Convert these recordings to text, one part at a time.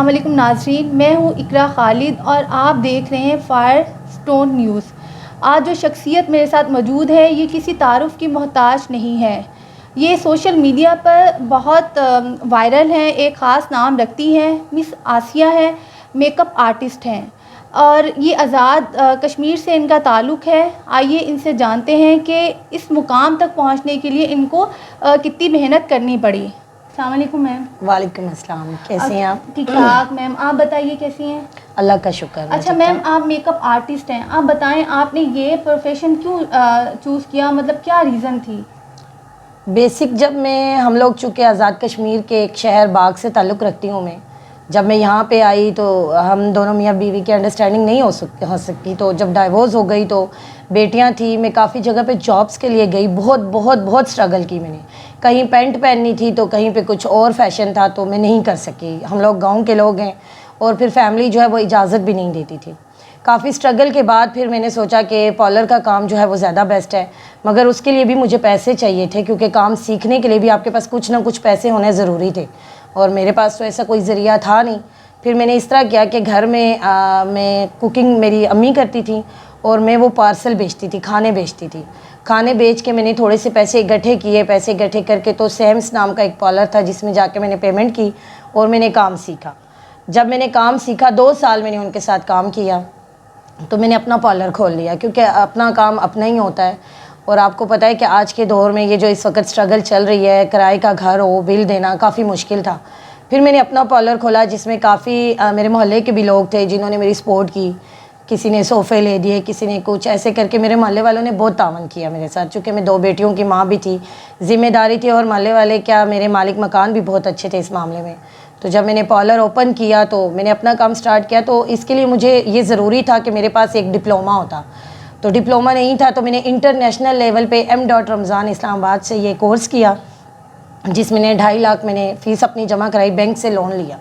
علیکم ناظرین، میں ہوں اقرا خالد اور آپ دیکھ رہے ہیں فائر سٹون نیوز۔ آج جو شخصیت میرے ساتھ موجود ہے یہ کسی تعارف کی محتاج نہیں ہے، یہ سوشل میڈیا پر بہت وائرل ہیں، ایک خاص نام رکھتی ہیں، مس آسیہ ہے، میک اپ آرٹسٹ ہیں اور یہ آزاد کشمیر سے ان کا تعلق ہے۔ آئیے ان سے جانتے ہیں کہ اس مقام تک پہنچنے کے لیے ان کو کتنی محنت کرنی پڑی۔ السلام علیکم میم۔ وعلیکم السلام، کیسی ہیں آپ؟ ٹھیک ٹھاک میم، آپ بتائیے کیسی ہیں؟ اللہ کا شکر۔ اچھا میم، آپ میک اپ آرٹسٹ ہیں، آپ بتائیں آپ نے یہ پروفیشن کیوں چوز کیا، مطلب کیا ریزن تھی؟ بیسک جب ہم لوگ چونکہ آزاد کشمیر کے ایک شہر باغ سے تعلق رکھتی ہوں میں، جب میں یہاں پہ آئی تو ہم دونوں میاں بیوی کی انڈرسٹینڈنگ نہیں ہو سکی، تو جب ڈائیورس ہو گئی تو بیٹیاں تھیں، میں کافی جگہ پہ جابس کے لیے گئی، بہت اسٹرگل کی میں نے، کہیں پینٹ پہننی تھی تو کہیں پہ کچھ اور فیشن تھا تو میں نہیں کر سکی، ہم لوگ گاؤں کے لوگ ہیں اور پھر فیملی جو ہے وہ اجازت بھی نہیں دیتی تھی۔ کافی اسٹرگل کے بعد پھر میں نے سوچا کہ پارلر کا کام جو ہے وہ زیادہ بیسٹ ہے، مگر اس کے لیے بھی مجھے پیسے چاہیے تھے، کیونکہ کام سیکھنے کے لیے بھی آپ کے پاس کچھ نہ کچھ پیسے ہونے ضروری تھے اور میرے پاس تو ایسا کوئی ذریعہ تھا نہیں۔ پھر میں نے اس طرح کیا کہ گھر میں کوکنگ میری امی کرتی تھیں اور میں وہ پارسل بیچتی تھی، کھانے بیچتی تھی، کھانے بیچ کے میں نے تھوڑے سے پیسے اکٹھے کر کے تو سیمس نام کا ایک پارلر تھا جس میں جا کے میں نے پیمنٹ کی اور میں نے کام سیکھا۔ جب میں نے کام سیکھا 2 سال میں نے ان کے ساتھ کام کیا تو میں نے اپنا پارلر کھول لیا، کیونکہ اپنا کام اپنا ہی ہوتا ہے اور آپ کو پتہ ہے کہ آج کے دور میں یہ جو اس وقت اسٹرگل چل رہی ہے، کرائے کا گھر ہو، بل دینا کافی مشکل تھا۔ پھر میں نے اپنا پارلر کھولا جس میں کافی میرے محلے کے بھی لوگ تھے جنہوں نے میری سپورٹ کی، کسی نے صوفے لے دیے، کسی نے کچھ، ایسے کر کے میرے محلے والوں نے بہت تعاون کیا میرے ساتھ، چونکہ میں 2 بیٹیوں کی ماں بھی تھی، ذمہ داری تھی، اور محلے والے کیا میرے مالک مکان بھی بہت اچھے تھے اس معاملے میں۔ تو جب میں نے پارلر اوپن کیا تو میں نے اپنا کام سٹارٹ کیا، تو اس کے لیے مجھے یہ ضروری تھا کہ میرے پاس ایک ڈپلومہ ہوتا، تو ڈپلومہ نہیں تھا تو میں نے انٹرنیشنل لیول پہ رمضان اسلام آباد سے یہ کورس کیا، جس میں نے 2.5 لاکھ میں نے فیس اپنی جمع کرائی، بینک سے لون لیا۔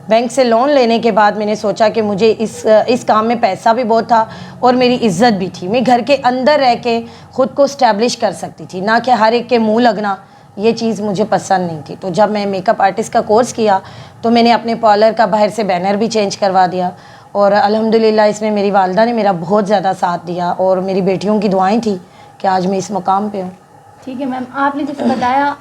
بینک سے لون لینے کے بعد میں نے سوچا کہ مجھے اس کام میں پیسہ بھی بہت تھا اور میری عزت بھی تھی، میں گھر کے اندر رہ کے خود کو اسٹیبلش کر سکتی تھی، نہ کہ ہر ایک کے منہ لگنا، یہ چیز مجھے پسند نہیں تھی۔ تو جب میں میک اپ آرٹسٹ کا کورس کیا تو میں نے اپنے پارلر کا باہر سے بینر بھی چینج کروا دیا، اور الحمدللہ اس میں میری والدہ نے میرا بہت زیادہ ساتھ دیا اور میری بیٹیوں کی دعائیں تھیں کہ آج میں اس مقام پہ ہوں۔ ٹھیک ہے میم، آپ نے جیسے بتایا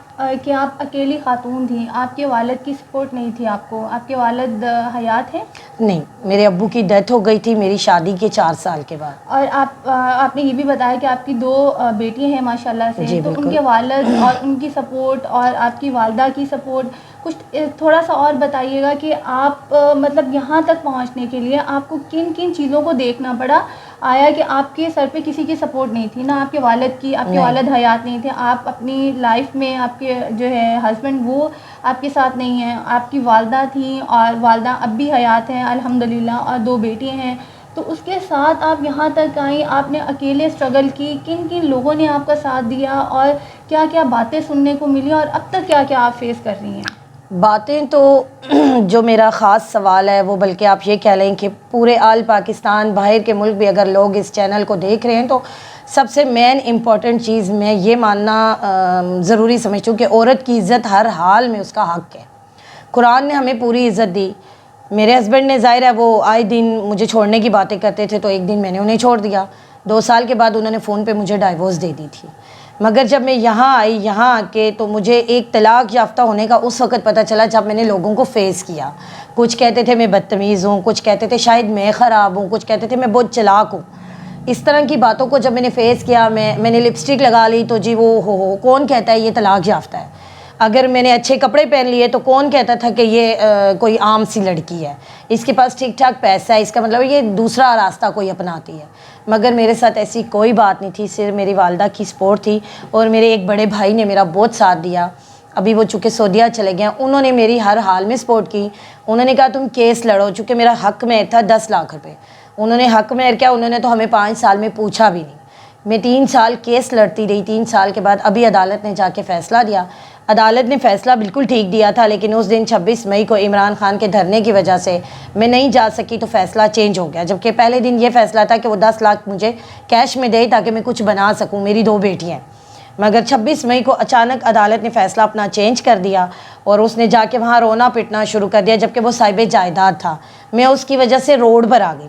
کہ آپ اکیلی خاتون تھیں، آپ کے والد کی سپورٹ نہیں تھی، آپ کے والد حیات ہیں؟ نہیں، میرے ابو کی ڈیتھ ہو گئی تھی میری شادی کے 4 سال کے بعد۔ اور آپ نے یہ بھی بتایا کہ آپ کی 2 بیٹیاں ہیں ماشاءاللہ سے، جی تو بالکل۔ ان کے والد اور ان کی سپورٹ اور آپ کی والدہ کی سپورٹ، کچھ تھوڑا سا اور بتائیے گا کہ آپ مطلب یہاں تک پہنچنے کے لیے آپ کو کن کن چیزوں کو دیکھنا پڑا؟ آیا کہ آپ کے سر پہ کسی کی سپورٹ نہیں تھی، نہ آپ کے والد کی، آپ کے والد حیات نہیں تھے، آپ اپنی لائف میں آپ کے جو ہے ہسبینڈ وہ آپ کے ساتھ نہیں ہیں، آپ کی والدہ تھیں اور والدہ اب بھی حیات ہیں الحمدللہ، اور 2 بیٹیاں ہیں، تو اس کے ساتھ آپ یہاں تک آئیں، آپ نے اکیلے اسٹرگل کی، کن کن لوگوں نے آپ کا ساتھ دیا اور کیا کیا باتیں سننے کو ملی اور اب تک کیا کیا آپ فیس کر رہی ہیں؟ باتیں تو جو میرا خاص سوال ہے وہ، بلکہ آپ یہ کہہ لیں کہ پورے آل پاکستان، باہر کے ملک بھی اگر لوگ اس چینل کو دیکھ رہے ہیں تو سب سے مین امپورٹنٹ چیز میں یہ ماننا ضروری سمجھتی ہوں کہ عورت کی عزت ہر حال میں اس کا حق ہے۔ قرآن نے ہمیں پوری عزت دی۔ میرے ہسبینڈ نے، ظاہر ہے وہ آئے دن مجھے چھوڑنے کی باتیں کرتے تھے، تو ایک دن میں نے انہیں چھوڑ دیا، 2 سال کے بعد انہوں نے فون پہ مجھے ڈائیورس دے دی تھی۔ مگر جب میں یہاں آئی، یہاں آ کے تو مجھے ایک طلاق یافتہ ہونے کا اس وقت پتہ چلا جب میں نے لوگوں کو فیس کیا۔ کچھ کہتے تھے میں بدتمیز ہوں، کچھ کہتے تھے شاید میں خراب ہوں، کچھ کہتے تھے میں بہت چلاک ہوں۔ اس طرح کی باتوں کو جب میں نے فیس کیا، میں نے لپسٹک لگا لی تو جی وہ ہو کون کہتا ہے یہ طلاق یافتہ ہے؟ اگر میں نے اچھے کپڑے پہن لیے تو کون کہتا تھا کہ یہ کوئی عام سی لڑکی ہے، اس کے پاس ٹھیک ٹھاک پیسہ ہے، اس کا مطلب یہ دوسرا راستہ کوئی اپناتی ہے۔ مگر میرے ساتھ ایسی کوئی بات نہیں تھی، صرف میری والدہ کی سپورٹ تھی اور میرے ایک بڑے بھائی نے میرا بہت ساتھ دیا۔ ابھی وہ چونکہ سعودیہ چلے گئے ہیں، انہوں نے میری ہر حال میں سپورٹ کی۔ انہوں نے کہا تم کیس لڑو، چونکہ میرا حق مہر تھا 10 لاکھ روپے۔ انہوں نے حق مہر کیا، انہوں نے تو ہمیں 5 سال میں پوچھا بھی نہیں۔ میں 3 سال کیس لڑتی رہی، 3 سال کے بعد ابھی عدالت نے جا کے فیصلہ دیا۔ عدالت نے فیصلہ بالکل ٹھیک دیا تھا، لیکن اس دن 26 مئی کو عمران خان کے دھرنے کی وجہ سے میں نہیں جا سکی تو فیصلہ چینج ہو گیا، جبکہ پہلے دن یہ فیصلہ تھا کہ وہ 10 لاکھ مجھے کیش میں دے تاکہ میں کچھ بنا سکوں، میری 2 بیٹیاں ہیں۔ مگر 26 مئی کو اچانک عدالت نے فیصلہ اپنا چینج کر دیا اور اس نے جا کے وہاں رونا پٹنا شروع کر دیا، جبکہ وہ صاحب جائیداد تھا۔ میں اس کی وجہ سے روڈ پر آ گئی۔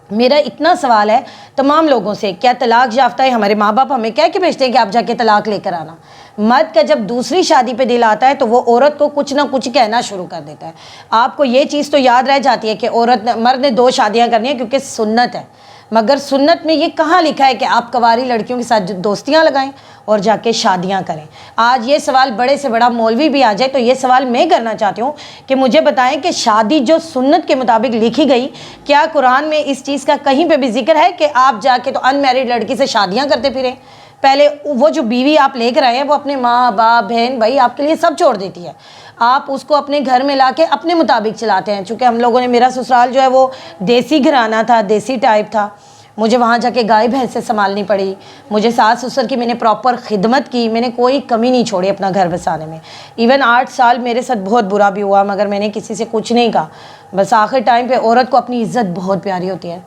میرا اتنا سوال ہے تمام لوگوں سے، کیا طلاق یافتہ ہے ہمارے ماں باپ ہمیں کہہ کے بھیجتے ہیں کہ آپ جا کے طلاق لے کر آنا؟ مرد کا جب دوسری شادی پہ دل آتا ہے تو وہ عورت کو کچھ نہ کچھ کہنا شروع کر دیتا ہے۔ آپ کو یہ چیز تو یاد رہ جاتی ہے کہ مرد نے 2 شادیاں کرنی ہیں کیونکہ سنت ہے، مگر سنت میں یہ کہاں لکھا ہے کہ آپ کنواری لڑکیوں کے ساتھ دوستیاں لگائیں اور جا کے شادیاں کریں؟ آج یہ سوال بڑے سے بڑا مولوی بھی آ جائے تو یہ سوال میں کرنا چاہتی ہوں کہ مجھے بتائیں کہ شادی جو سنت کے مطابق لکھی گئی، کیا قرآن میں اس چیز کا کہیں پہ بھی ذکر ہے کہ آپ جا کے تو ان میرڈ لڑکی سے شادیاں کرتے پھریں؟ پہلے وہ جو بیوی آپ لے کر آئے ہیں وہ اپنے ماں باپ بہن بھائی آپ کے لیے سب چھوڑ دیتی ہے، آپ اس کو اپنے گھر میں لا کے اپنے مطابق چلاتے ہیں۔ چونکہ ہم لوگوں نے، میرا سسرال جو ہے وہ دیسی گھرانہ تھا، دیسی ٹائپ تھا، مجھے وہاں جا کے گائے بھینسیں سنبھالنی پڑی، مجھے ساس سسر کی میں نے پراپر خدمت کی، میں نے کوئی کمی نہیں چھوڑی اپنا گھر بسانے میں۔ ایون 8 سال میرے ساتھ بہت برا بھی ہوا مگر میں نے کسی سے کچھ نہیں کہا۔ بس آخر ٹائم پہ عورت کو اپنی عزت بہت پیاری ہوتی ہے،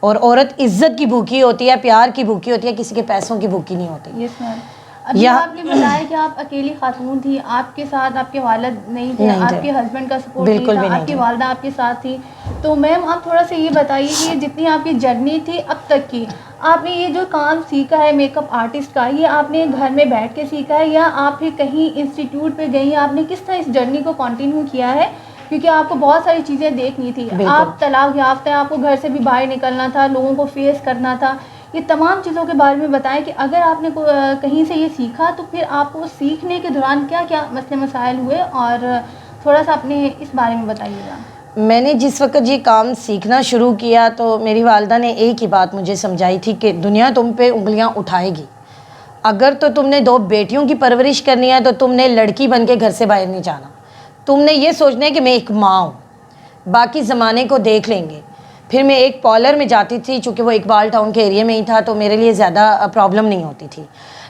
اور عورت عزت کی بھوکی ہوتی ہے، پیار کی بھوکی ہوتی ہے، کسی کے پیسوں کی بھوکی نہیں ہوتی۔ یس میم، ابھی آپ نے بتایا کہ آپ اکیلی خاتون تھی، آپ کے ساتھ آپ کے والد نہیں تھے، آپ کے ہسبینڈ کا سپورٹ نہیں تھا، آپ کی والدہ آپ کے ساتھ تھی، تو میم آپ تھوڑا سا یہ بتائیے کہ جتنی آپ کی جرنی تھی اب تک کی، آپ نے یہ جو کام سیکھا ہے میک اپ آرٹسٹ کا، یہ آپ نے گھر میں بیٹھ کے سیکھا ہے یا آپ پھر کہیں انسٹیٹیوٹ پہ گئی، آپ نے کس طرح اس جرنی کو کنٹینیو کیا ہے؟ کیونکہ آپ کو بہت ساری چیزیں دیکھنی تھی، آپ طلاق یافتہ ہیں، آپ کو گھر سے بھی باہر نکلنا تھا، لوگوں کو فیس کرنا تھا، یہ تمام چیزوں کے بارے میں بتائیں کہ اگر آپ نے کہیں سے یہ سیکھا تو پھر آپ کو سیکھنے کے دوران کیا کیا مسئلے مسائل ہوئے، اور تھوڑا سا اپنے اس بارے میں بتائیے گا۔ میں نے جس وقت یہ کام سیکھنا شروع کیا تو میری والدہ نے ایک ہی بات مجھے سمجھائی تھی کہ دنیا تم پہ انگلیاں اٹھائے گی، اگر تو تم نے 2 بیٹیوں کی پرورش کرنی ہے تو تم نے لڑکی بن کے گھر سے باہر نہیں جانا، تم نے یہ سوچنا ہے کہ میں ایک ماں ہوں، باقی زمانے کو دیکھ لیں گے۔ پھر میں ایک پارلر میں جاتی تھی، چونکہ وہ اقبال ٹاؤن کے ایریے میں ہی تھا تو میرے لیے زیادہ پرابلم نہیں ہوتی تھی۔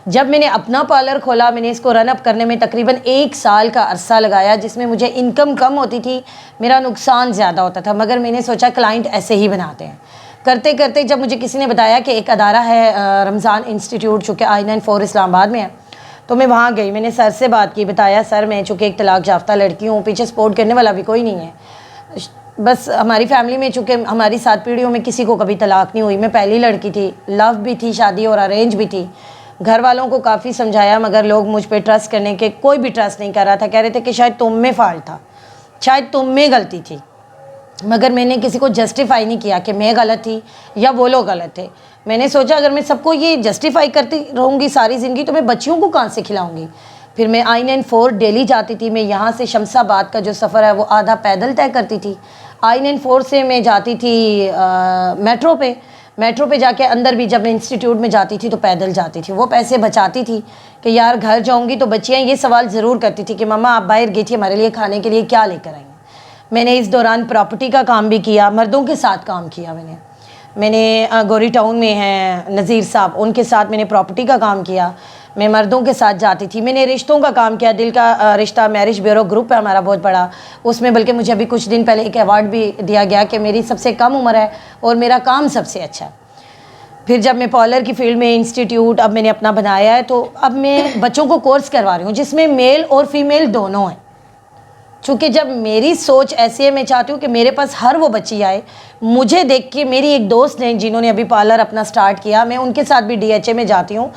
جب میں نے اپنا پارلر کھولا، میں نے اس کو رن اپ کرنے میں تقریباً 1 سال کا عرصہ لگایا، جس میں مجھے انکم کم ہوتی تھی، میرا نقصان زیادہ ہوتا تھا، مگر میں نے سوچا کلائنٹ ایسے ہی بناتے ہیں۔ کرتے کرتے جب مجھے کسی نے بتایا کہ ایک ادارہ ہے رمضان انسٹیٹیوٹ، جو کہ I-94 اسلام آباد میں ہے، تو میں وہاں گئی، میں نے سر سے بات کی، بتایا سر میں چونکہ ایک طلاق یافتہ لڑکی ہوں، پیچھے سپورٹ کرنے والا بھی کوئی نہیں ہے، بس ہماری فیملی میں چونکہ ہماری 7 پیڑھیوں میں کسی کو کبھی طلاق نہیں ہوئی، میں پہلی لڑکی تھی، لو بھی تھی شادی اور ارینج بھی تھی۔ گھر والوں کو کافی سمجھایا مگر لوگ مجھ پہ ٹرسٹ کرنے کے کوئی بھی ٹرسٹ نہیں کر رہا تھا، کہہ رہے تھے کہ شاید تم میں فالٹ تھا، شاید تم میں غلطی تھی، مگر میں نے کسی کو جسٹیفائی نہیں کیا کہ میں غلط تھی یا وہ لوگ غلط تھے۔ میں نے سوچا اگر میں سب کو یہ جسٹیفائی کرتی رہوں گی ساری زندگی تو میں بچیوں کو کہاں سے کھلاؤں گی۔ پھر میں I-94 ڈیلی جاتی تھی، میں یہاں سے شمس آباد کا جو سفر ہے وہ آدھا پیدل طے کرتی تھی، I-94 سے میں جاتی تھی میٹرو پہ جا کے اندر بھی جب میں انسٹیٹیوٹ میں جاتی تھی تو پیدل جاتی تھی، وہ پیسے بچاتی تھی کہ یار گھر جاؤں گی تو بچیاں یہ سوال ضرور کرتی تھی کہ ماما آپ باہر گئی تھی ہمارے لیے کھانے کے لیے کیا لے کر آئی ہیں۔ میں نے اس دوران پراپرٹی کا کام بھی کیا، مردوں کے ساتھ کام کیا، میں نے گوری ٹاؤن میں ہیں نذیر صاحب، ان کے ساتھ میں نے پراپرٹی کا کام کیا، میں مردوں کے ساتھ جاتی تھی، میں نے رشتوں کا کام کیا، دل کا رشتہ میرج بیورو گروپ ہے ہمارا بہت بڑا، اس میں بلکہ مجھے ابھی کچھ دن پہلے ایک ایوارڈ بھی دیا گیا کہ میری سب سے کم عمر ہے اور میرا کام سب سے اچھا ہے۔ پھر جب میں پارلر کی فیلڈ میں انسٹیٹیوٹ اب میں نے اپنا بنایا ہے تو اب میں بچوں کو کورس کروا رہی ہوں جس میں میل اور فیمیل دونوں ہیں، چونکہ جب میری سوچ ایسی ہے میں چاہتی ہوں کہ میرے پاس ہر وہ بچی آئے، مجھے دیکھ کے میری ایک دوست ہیں جنہوں نے ابھی پارلر اپنا سٹارٹ کیا، میں ان کے ساتھ بھی DHA میں جاتی ہوں،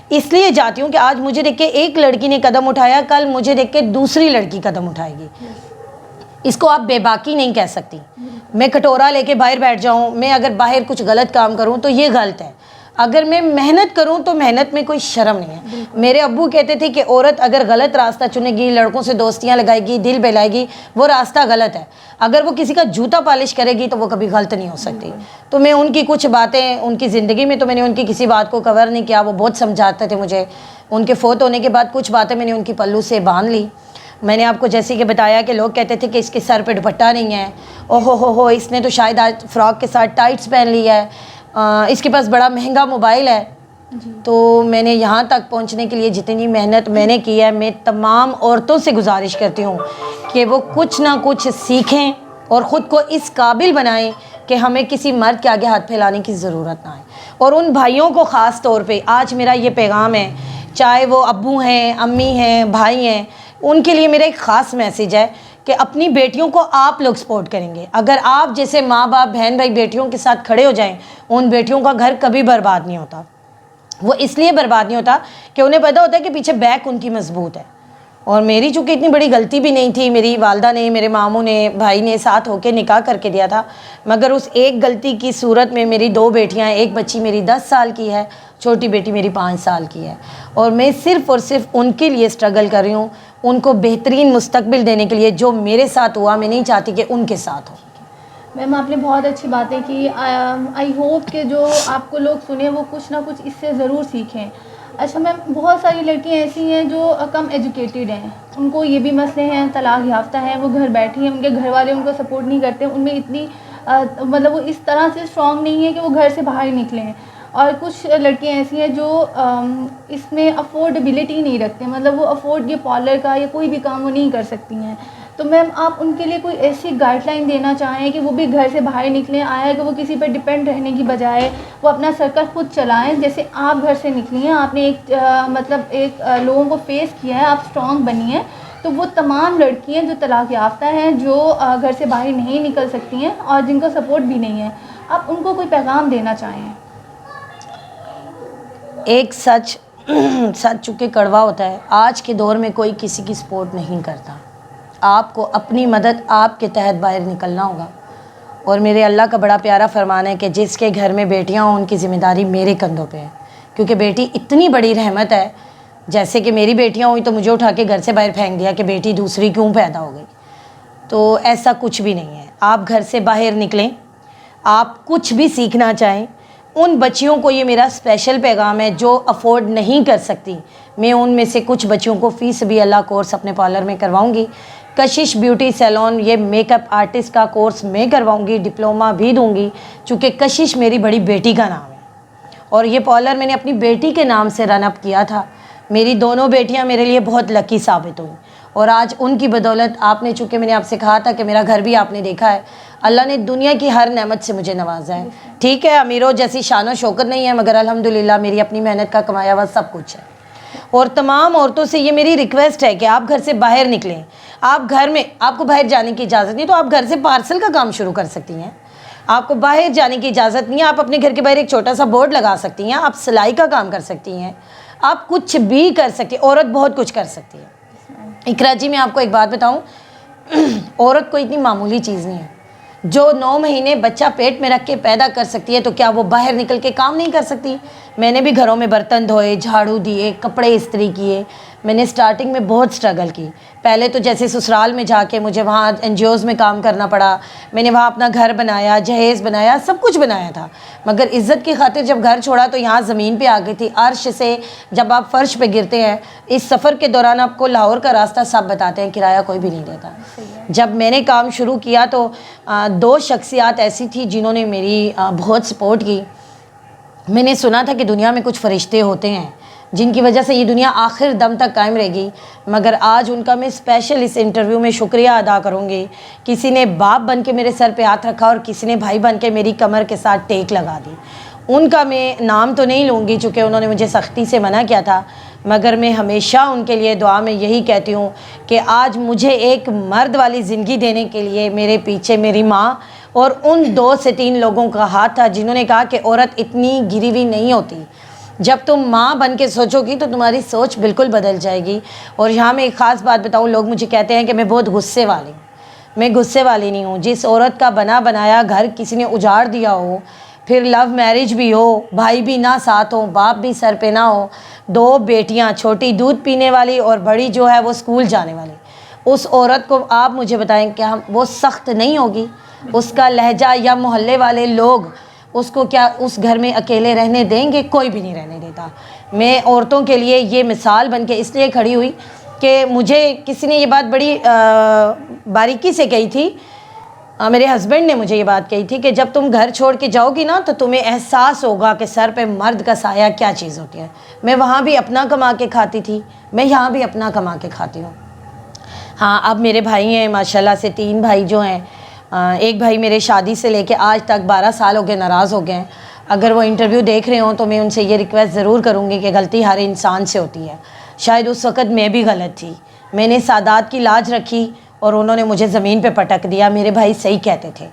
اس لیے جاتی ہوں کہ آج مجھے دیکھ کے ایک لڑکی نے قدم اٹھایا، کل مجھے دیکھ کے دوسری لڑکی قدم اٹھائے گی، اس کو آپ بے باکی نہیں کہہ سکتی۔ میں کٹورا لے کے باہر بیٹھ جاؤں، میں اگر باہر کچھ غلط کام کروں تو یہ غلط ہے، اگر میں محنت کروں تو محنت میں کوئی شرم نہیں ہے۔ میرے ابو کہتے تھے کہ عورت اگر غلط راستہ چنے گی، لڑکوں سے دوستیاں لگائے گی، دل بہلائے گی، وہ راستہ غلط ہے، اگر وہ کسی کا جوتا پالش کرے گی تو وہ کبھی غلط نہیں ہو سکتی۔ تو میں ان کی کچھ باتیں، ان کی زندگی میں تو میں نے ان کی کسی بات کو کور نہیں کیا، وہ بہت سمجھاتے تھے مجھے، ان کے فوت ہونے کے بعد کچھ باتیں میں نے ان کی پلو سے باندھ لی۔ میں نے آپ کو جیسے کہ بتایا کہ لوگ کہتے تھے کہ اس کے سر پہ دوپٹہ نہیں ہے، او ہو اس نے تو شاید آج فراک کے ساتھ ٹائٹس پہن لی ہے، اس کے پاس بڑا مہنگا موبائل ہے۔ تو میں نے یہاں تک پہنچنے کے لیے جتنی محنت میں نے کی ہے، میں تمام عورتوں سے گزارش کرتی ہوں کہ وہ کچھ نہ کچھ سیکھیں اور خود کو اس قابل بنائیں کہ ہمیں کسی مرد کے آگے ہاتھ پھیلانے کی ضرورت نہ آئے۔ اور ان بھائیوں کو خاص طور پہ آج میرا یہ پیغام ہے چاہے وہ ابو ہیں، امی ہیں، بھائی ہیں، ان کے لیے میرا ایک خاص میسیج ہے کہ اپنی بیٹیوں کو آپ لوگ سپورٹ کریں گے. اگر آپ جیسے ماں باپ، بہن بھائی بیٹیوں کے ساتھ کھڑے ہو جائیں، ان بیٹیوں کا گھر کبھی برباد نہیں ہوتا. وہ اس لیے برباد نہیں ہوتا کہ انہیں پتہ ہوتا ہے کہ پیچھے بیک ان کی مضبوط ہے. اور میری چونکہ اتنی بڑی غلطی بھی نہیں تھی، میری والدہ نے، میرے ماموں نے، بھائی نے ساتھ ہو کے نکاح کر کے دیا تھا، مگر اس ایک غلطی کی صورت میں میری 2 بیٹیاں ہیں. ایک بچی میری 10 سال کی ہے، چھوٹی بیٹی میری 5 سال کی ہے. اور میں صرف اور صرف ان کے لیے اسٹرگل کر رہی ہوں، ان کو بہترین مستقبل دینے کے لیے. جو میرے ساتھ ہوا میں نہیں چاہتی کہ ان کے ساتھ ہو. میم آپ نے بہت اچھی باتیں کی. آئی ہوپ کہ جو آپ کو لوگ سنیں وہ کچھ نہ کچھ اس سے ضرور سیکھیں. اچھا میم، بہت ساری لڑکیاں ایسی ہیں جو کم ایجوکیٹڈ ہیں، ان کو یہ بھی مسئلے ہیں، طلاق یافتہ ہیں، وہ گھر بیٹھی ہیں، ان کے گھر والے ان کو سپورٹ نہیں کرتے، ان میں اتنی مطلب وہ اس طرح سے اسٹرانگ نہیں ہے کہ وہ گھر سے باہر نکلیں. اور کچھ لڑکیاں ایسی ہیں جو اس میں افورڈیبلٹی نہیں رکھتے، مطلب وہ افورڈ یہ پارلر کا یا کوئی بھی کام وہ نہیں کر سکتی ہیں. تو میم آپ ان کے لیے کوئی ایسی گائیڈ لائن دینا چاہیں کہ وہ بھی گھر سے باہر نکلیں، آیا کہ وہ کسی پہ ڈپینڈ رہنے کی بجائے وہ اپنا سرکل خود چلائیں. جیسے آپ گھر سے نکلی ہیں، آپ نے ایک لوگوں کو فیس کیا ہے، آپ اسٹرانگ بنی ہیں. تو وہ تمام لڑکیاں جو طلاق یافتہ ہیں، جو گھر سے باہر نہیں نکل سکتی ہیں اور جن کو سپورٹ بھی نہیں ہے، آپ ان کو کوئی پیغام دینا چاہیں؟ ایک سچ چونکہ کڑوا ہوتا ہے. آج کے دور میں کوئی کسی کی سپورٹ نہیں کرتا. آپ کو اپنی مدد آپ کے تحت باہر نکلنا ہوگا. اور میرے اللہ کا بڑا پیارا فرمان ہے کہ جس کے گھر میں بیٹیاں ہوں ان کی ذمہ داری میرے کندھوں پہ ہے. کیونکہ بیٹی اتنی بڑی رحمت ہے. جیسے کہ میری بیٹیاں ہوئی تو مجھے اٹھا کے گھر سے باہر پھینک دیا کہ بیٹی دوسری کیوں پیدا ہو گئی. تو ایسا کچھ بھی نہیں ہے. آپ گھر سے باہر نکلیں. آپ کچھ بھی سیکھنا چاہیں، ان بچیوں کو یہ میرا اسپیشل پیغام ہے جو افورڈ نہیں کر سکتی. میں ان میں سے کچھ بچیوں کو فی سبیل اللہ کورس اپنے پارلر میں کرواؤں گی. کشش بیوٹی سیلون، یہ میک اپ آرٹسٹ کا کورس میں کرواؤں گی، ڈپلومہ بھی دوں گی. چونکہ کشش میری بڑی بیٹی کا نام ہے اور یہ پارلر میں نے اپنی بیٹی کے نام سے رن اپ کیا تھا. میری دونوں بیٹیاں میرے لیے بہت لکی ثابت ہوئیں اور آج ان کی بدولت آپ نے، چونکہ میں نے آپ سے کہا تھا کہ میرا گھر بھی آپ نے دیکھا ہے، اللہ نے دنیا کی ہر نعمت سے مجھے نوازا ہے. ٹھیک ہے امیروں جیسی شان و شوکت نہیں ہے، مگر الحمدللہ میری اپنی محنت کا کمایا ہوا سب کچھ ہے. اور تمام عورتوں سے یہ میری ریکویسٹ ہے کہ آپ گھر سے باہر نکلیں. آپ گھر میں، آپ کو باہر جانے کی اجازت نہیں تو آپ گھر سے پارسل کا کام شروع کر سکتی ہیں. آپ کو باہر جانے کی اجازت نہیں ہے، آپ اپنے گھر کے باہر ایک چھوٹا سا بورڈ لگا سکتی ہیں. آپ سلائی کا کام کر سکتی ہیں. آپ کچھ بھی کر سکتی ہیں. عورت بہت کچھ کر سکتی ہے. اقرا جی، میں آپ کو ایک بات بتاؤں، عورت کوئی اتنی معمولی چیز نہیں ہے. جو 9 مہینے بچہ پیٹ میں رکھ کے پیدا کر سکتی ہے تو کیا وہ باہر نکل کے کام نہیں کر سکتی؟ میں نے بھی گھروں میں برتن دھوئے، جھاڑو دیے، کپڑے استری کیے. میں نے سٹارٹنگ میں بہت سٹرگل کی. پہلے تو جیسے سسرال میں جا کے مجھے وہاں NGOs میں کام کرنا پڑا. میں نے وہاں اپنا گھر بنایا، جہیز بنایا، سب کچھ بنایا تھا. مگر عزت کی خاطر جب گھر چھوڑا تو یہاں زمین پہ آ گئی تھی. عرش سے جب آپ فرش پہ گرتے ہیں، اس سفر کے دوران آپ کو لاہور کا راستہ سب بتاتے ہیں، کرایہ کوئی بھی نہیں دیتا. جب میں نے کام شروع کیا تو 2 شخصیات ایسی تھی جنہوں نے میری بہت سپورٹ کی. میں نے سنا تھا کہ دنیا میں کچھ فرشتے ہوتے ہیں جن کی وجہ سے یہ دنیا آخر دم تک قائم رہے گی، مگر آج ان کا میں اسپیشل اس انٹرویو میں شکریہ ادا کروں گی. کسی نے باپ بن کے میرے سر پہ ہاتھ رکھا اور کسی نے بھائی بن کے میری کمر کے ساتھ ٹیک لگا دی. ان کا میں نام تو نہیں لوں گی چونکہ انہوں نے مجھے سختی سے منع کیا تھا، مگر میں ہمیشہ ان کے لیے دعا میں یہی کہتی ہوں کہ آج مجھے ایک مرد والی زندگی دینے کے لیے میرے پیچھے میری ماں اور ان 2 سے 3 لوگوں کا ہاتھ تھا جنہوں نے کہا کہ عورت اتنی گری ہوئی نہیں ہوتی. جب تم ماں بن کے سوچو گی تو تمہاری سوچ بالکل بدل جائے گی. اور یہاں میں ایک خاص بات بتاؤں، لوگ مجھے کہتے ہیں کہ میں بہت غصے والی ہوں. میں غصے والی نہیں ہوں. جس عورت کا بنا بنایا گھر کسی نے اجاڑ دیا ہو، پھر لو میرج بھی ہو، بھائی بھی نہ ساتھ ہو، باپ بھی سر پہ نہ ہو، 2 بیٹیاں، چھوٹی دودھ پینے والی اور بڑی جو ہے وہ اسکول جانے والی، اس عورت کو آپ مجھے بتائیں کہ وہ سخت نہیں ہوگی؟ اس کا لہجہ یا محلے والے لوگ اس کو کیا اس گھر میں اکیلے رہنے دیں گے؟ کوئی بھی نہیں رہنے دیتا. میں عورتوں کے لیے یہ مثال بن کے اس لیے کھڑی ہوئی کہ مجھے کسی نے یہ بات بڑی باریکی سے کہی تھی. میرے ہسبینڈ نے مجھے یہ بات کہی تھی کہ جب تم گھر چھوڑ کے جاؤ گی نا تو تمہیں احساس ہوگا کہ سر پہ مرد کا سایہ کیا چیز ہوتی ہے. میں وہاں بھی اپنا کما کے کھاتی تھی، میں یہاں بھی اپنا کما کے کھاتی ہوں. ہاں اب میرے بھائی ہیں ماشاءاللہ سے، 3 بھائی جو ہیں. ایک بھائی میرے شادی سے لے کے آج تک 12 سال ہو گئے ناراض ہو گئے ہیں. اگر وہ انٹرویو دیکھ رہے ہوں تو میں ان سے یہ ریکویسٹ ضرور کروں گی کہ غلطی ہر انسان سے ہوتی ہے. شاید اس وقت میں بھی غلط تھی, میں نے سادات کی لاج رکھی اور انہوں نے مجھے زمین پہ پٹک دیا. میرے بھائی صحیح کہتے تھے,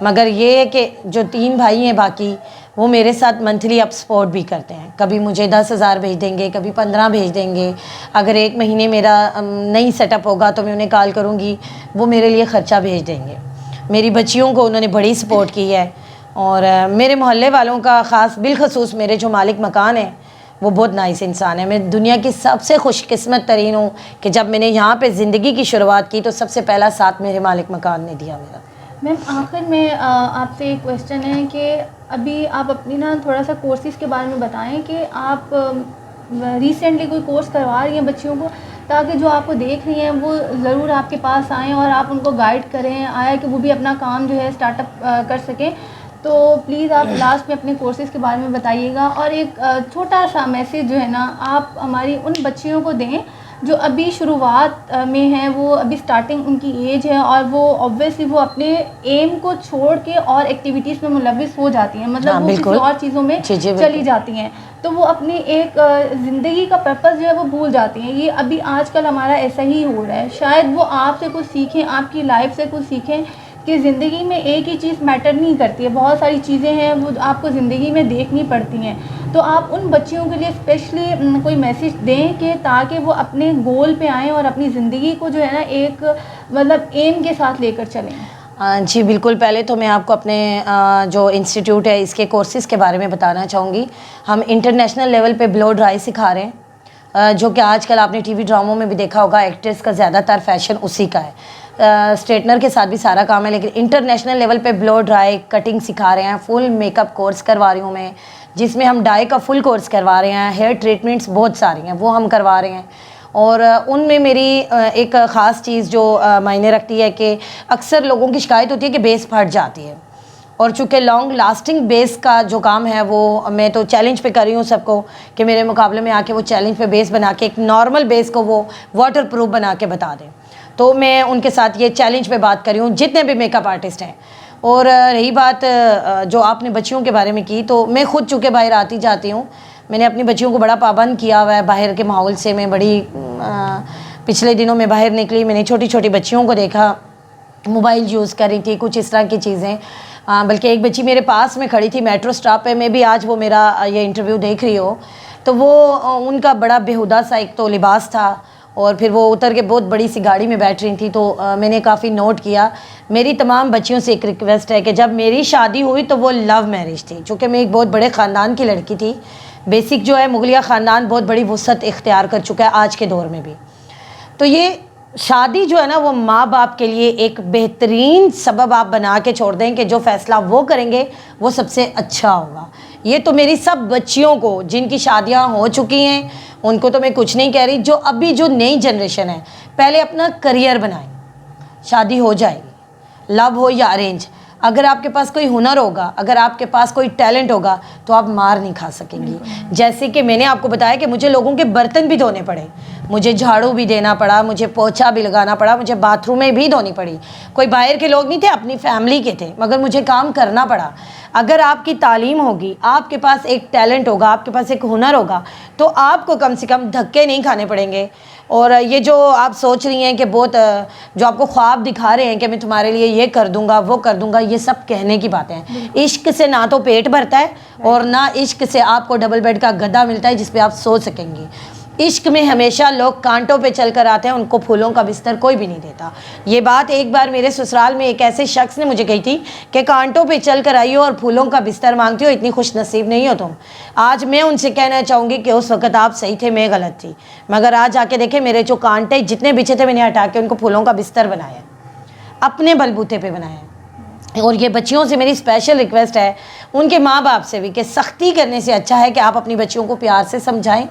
مگر یہ ہے کہ جو 3 بھائی ہیں باقی, وہ میرے ساتھ منتھلی اپ سپورٹ بھی کرتے ہیں. کبھی مجھے 10,000 بھیج دیں گے, کبھی 15 بھیج دیں گے. اگر 1 مہینے میرا نہیں سیٹ اپ ہوگا تو میں انہیں کال کروں گی, وہ میرے لیے خرچہ بھیج دیں گے. میری بچیوں کو انہوں نے بڑی سپورٹ کی ہے. اور میرے محلے والوں کا خاص بالخصوص میرے جو مالک مکان ہیں وہ بہت نائس انسان ہے. میں دنیا کی سب سے خوش قسمت ترین ہوں کہ جب میں نے یہاں پہ زندگی کی شروعات کی تو سب سے پہلا ساتھ میرے مالک مکان نے دیا میرا. میم آخر میں آپ سے ایک کویشچن ہے کہ ابھی آپ اپنی نا تھوڑا سا کورسز کے بارے میں بتائیں کہ آپ ریسنٹلی کوئی کورس کروا رہی ہیں بچیوں کو, تاکہ جو آپ کو دیکھ رہی ہیں وہ ضرور آپ کے پاس آئیں اور آپ ان کو گائیڈ کریں, آیا کہ وہ بھی اپنا کام جو ہے اسٹارٹ اپ کر سکیں. تو پلیز آپ لاسٹ میں اپنے کورسز کے بارے میں بتائیے گا, اور ایک چھوٹا سا میسیج جو ہے نا آپ ہماری ان بچیوں کو دیں جو ابھی شروعات میں ہیں, وہ ابھی اسٹارٹنگ ان کی ایج ہے, اور وہ آبویسلی وہ اپنے ایم کو چھوڑ کے اور ایکٹیویٹیز میں ملوث ہو جاتی ہیں, مطلب وہ کسی اور چیزوں میں چلی جاتی ہیں, تو وہ اپنی ایک زندگی کا پرپس جو ہے وہ بھول جاتی ہیں. یہ ابھی آج کل ہمارا ایسا ہی ہو رہا ہے. شاید وہ آپ سے کچھ سیکھیں, آپ کی لائف سے کچھ سیکھیں کہ زندگی میں ایک ہی چیز میٹر نہیں کرتی ہے, بہت ساری چیزیں ہیں وہ آپ کو زندگی میں دیکھنی پڑتی ہیں. تو آپ ان بچیوں کے لیے اسپیشلی کوئی میسیج دیں کہ تاکہ وہ اپنے گول پہ آئیں اور اپنی زندگی کو جو ہے نا ایک مطلب ایم کے ساتھ لے کر چلیں. جی بالکل. پہلے تو میں آپ کو اپنے جو انسٹیٹیوٹ ہے اس کے کورسز کے بارے میں بتانا چاہوں گی. ہم انٹرنیشنل لیول پہ بلو ڈرائی سکھا رہے ہیں, جو کہ آج کل آپ نے ٹی وی ڈراموں میں بھی دیکھا ہوگا, ایکٹرس کا زیادہ تر فیشن اسی کا ہے. اسٹریٹنر کے ساتھ بھی سارا کام ہے, لیکن انٹرنیشنل لیول پہ بلو ڈرائی کٹنگ سکھا رہے ہیں. فل میک اپ کورس کروا رہی ہوں میں, جس میں ہم ڈائی کا فل کورس کروا رہے ہیں. ہیئر ٹریٹمنٹس بہت ساری ہیں وہ ہم کروا رہے ہیں. اور ان میں میری ایک خاص چیز جو معنی رکھتی ہے کہ اکثر لوگوں کی شکایت ہوتی ہے کہ بیس پھٹ جاتی ہے, اور چونکہ لانگ لاسٹنگ بیس کا جو کام ہے وہ میں تو چیلنج پہ کر رہی ہوں سب کو کہ میرے مقابلے میں آ کے وہ چیلنج پہ بیس بنا کے ایک نارمل بیس کو وہ واٹر پروف بنا کے بتا دیں. تو میں ان کے ساتھ یہ چیلنج پہ بات کر رہی ہوں جتنے بھی میک اپ آرٹسٹ ہیں. اور رہی بات جو آپ نے بچیوں کے بارے میں کی, تو میں خود چونکہ باہر آتی جاتی ہوں, میں نے اپنی بچیوں کو بڑا پابند کیا ہوا ہے باہر کے ماحول سے. میں بڑی پچھلے دنوں میں باہر نکلی, میں نے چھوٹی چھوٹی بچیوں کو دیکھا موبائل یوز کر رہی تھی, کچھ اس طرح کی چیزیں. بلکہ ایک بچی میرے پاس میں کھڑی تھی میٹرو اسٹاپ پہ, میں بھی آج وہ میرا یہ انٹرویو دیکھ رہی ہو, تو وہ ان کا بڑا بےہودہ سا ایک تو لباس تھا, اور پھر وہ اتر کے بہت بڑی سی گاڑی میں بیٹھ رہی تھی. تو میں نے کافی نوٹ کیا. میری تمام بچیوں سے ایک ریکویسٹ ہے کہ جب میری شادی ہوئی تو وہ لو میرج تھی, چونکہ میں ایک بہت بڑے خاندان کی لڑکی تھی. بیسک جو ہے مغلیہ خاندان بہت بڑی وسعت اختیار کر چکا ہے آج کے دور میں بھی. تو یہ شادی جو ہے نا وہ ماں باپ کے لیے ایک بہترین سبب آپ بنا کے چھوڑ دیں کہ جو فیصلہ وہ کریں گے وہ سب سے اچھا ہوگا. یہ تو میری سب بچیوں کو جن کی شادیاں ہو چکی ہیں ان کو تو میں کچھ نہیں کہہ رہی. جو ابھی جو نئی جنریشن ہے, پہلے اپنا کریئر بنائیں. شادی ہو جائے گی, لو ہو یا ارینج, اگر آپ کے پاس کوئی ہنر ہوگا, اگر آپ کے پاس کوئی ٹیلنٹ ہوگا تو آپ مار نہیں کھا سکیں گی. جیسے کہ میں نے آپ کو بتایا کہ مجھے لوگوں کے برتن بھی دھونے پڑے, مجھے جھاڑو بھی دینا پڑا, مجھے پوچھا بھی لگانا پڑا, مجھے باتھ روم میں بھی دھونی پڑی. کوئی باہر کے لوگ نہیں تھے, اپنی فیملی کے تھے, مگر مجھے کام کرنا پڑا. اگر آپ کی تعلیم ہوگی, آپ کے پاس ایک ٹیلنٹ ہوگا, آپ کے پاس ایک ہنر ہوگا, تو آپ کو کم سے کم دھکے نہیں کھانے پڑیں گے. اور یہ جو آپ سوچ رہی ہیں کہ بہت جو آپ کو خواب دکھا رہے ہیں کہ میں تمہارے لیے یہ کر دوں گا وہ کر دوں گا, یہ سب کہنے کی باتیں ہیں. عشق سے نہ تو پیٹ بھرتا ہے, اور نہ عشق سے آپ کو ڈبل بیڈ کا گدا ملتا ہے جس پہ آپ سو سکیں گی. عشق میں ہمیشہ لوگ کانٹوں پہ چل کر آتے ہیں, ان کو پھولوں کا بستر کوئی بھی نہیں دیتا. یہ بات ایک بار میرے سسرال میں ایک ایسے شخص نے مجھے کہی تھی کہ کانٹوں پہ چل کر آئی ہو اور پھولوں کا بستر مانگتی ہو, اتنی خوش نصیب نہیں ہو تم. آج میں ان سے کہنا چاہوں گی کہ اس وقت آپ صحیح تھے, میں غلط تھی, مگر آج آ کے دیکھیں میرے جو کانٹے جتنے بچھے تھے میں نے ہٹا کے ان کو پھولوں کا بستر بنایا, اپنے بلبوتے پہ بنایا. اور یہ بچیوں سے میری اسپیشل ریکویسٹ ہے, ان کے ماں باپ سے بھی, کہ سختی کرنے سے اچھا ہے کہ آپ اپنی بچیوں کو پیار سے سمجھائیں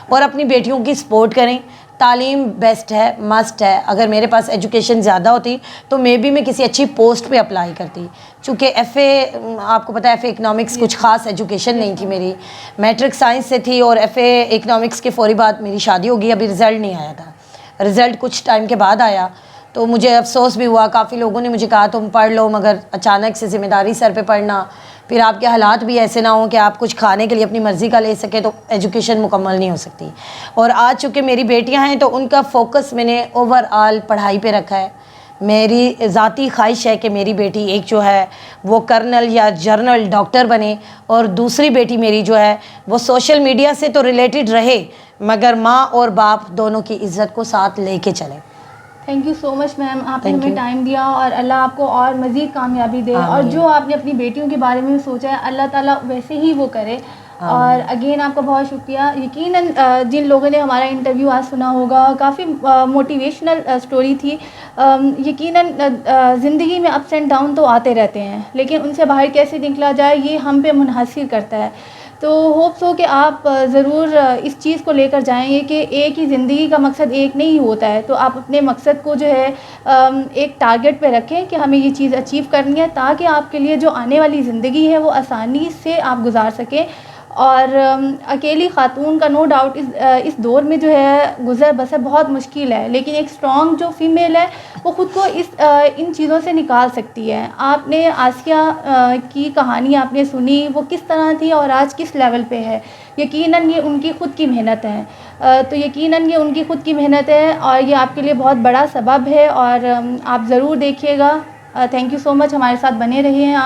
اور اپنی بیٹیوں کی سپورٹ کریں. تعلیم بیسٹ ہے, مسٹ ہے. اگر میرے پاس ایجوکیشن زیادہ ہوتی تو میں کسی اچھی پوسٹ پہ اپلائی کرتی. چونکہ ایف اے, آپ کو پتہ ہے ایف اے اکنامکس کچھ خاص ایجوکیشن نہیں تھی میری, میٹرک سائنس سے تھی, اور ایف اے اکنامکس کے فوری بعد میری شادی ہو گئی. ابھی رزلٹ نہیں آیا تھا, رزلٹ کچھ ٹائم کے بعد آیا. تو مجھے افسوس بھی ہوا. کافی لوگوں نے مجھے کہا تم پڑھ لو, مگر اچانک سے ذمہ داری سر پہ پڑنا, پھر آپ کے حالات بھی ایسے نہ ہوں کہ آپ کچھ کھانے کے لیے اپنی مرضی کا لے سکیں, تو ایجوکیشن مکمل نہیں ہو سکتی. اور آج چونکہ میری بیٹیاں ہیں تو ان کا فوکس میں نے اوور آل پڑھائی پہ رکھا ہے. میری ذاتی خواہش ہے کہ میری بیٹی ایک جو ہے وہ کرنل یا جنرل ڈاکٹر بنے, اور دوسری بیٹی میری جو ہے وہ سوشل میڈیا سے تو ریلیٹڈ رہے مگر ماں اور باپ دونوں کی عزت کو ساتھ لے کے چلے. تھینک یو سو مچ میم, آپ نے ہمیں ٹائم دیا, اور اللہ آپ کو اور مزید کامیابی دے, اور جو آپ نے اپنی بیٹیوں کے بارے میں سوچا ہے اللہ تعالیٰ ویسے ہی وہ کرے. اور اگین آپ کا بہت شکریہ. یقیناً جن لوگوں نے ہمارا انٹرویو آج سنا ہوگا, کافی موٹیویشنل اسٹوری تھی. یقیناً زندگی میں اپس اینڈ ڈاؤن تو آتے رہتے ہیں, لیکن ان سے باہر کیسے نکلا جائے یہ ہم پہ منحصر کرتا ہے. تو ہوپس ہو کہ آپ ضرور اس چیز کو لے کر جائیں گے کہ ایک ہی زندگی کا مقصد ایک نہیں ہوتا ہے, تو آپ اپنے مقصد کو جو ہے ایک ٹارگٹ پہ رکھیں کہ ہمیں یہ چیز اچیو کرنی ہے, تاکہ آپ کے لیے جو آنے والی زندگی ہے وہ آسانی سے آپ گزار سکیں. اور اکیلی خاتون کا نو ڈاؤٹ اس دور میں جو ہے گزر بسر بہت مشکل ہے, لیکن ایک اسٹرانگ جو فیمیل ہے وہ خود کو ان چیزوں سے نکال سکتی ہے. آپ نے آسیہ کی کہانی آپ نے سنی, وہ کس طرح تھی اور آج کس لیول پہ ہے. یقیناً یہ ان کی خود کی محنت ہے, تو یقیناً یہ ان کی خود کی محنت ہے, اور یہ آپ کے لیے بہت بڑا سبب ہے, اور آپ ضرور دیکھیے گا. تھینک یو سو مچ, ہمارے ساتھ بنے رہیے ہیں آپ.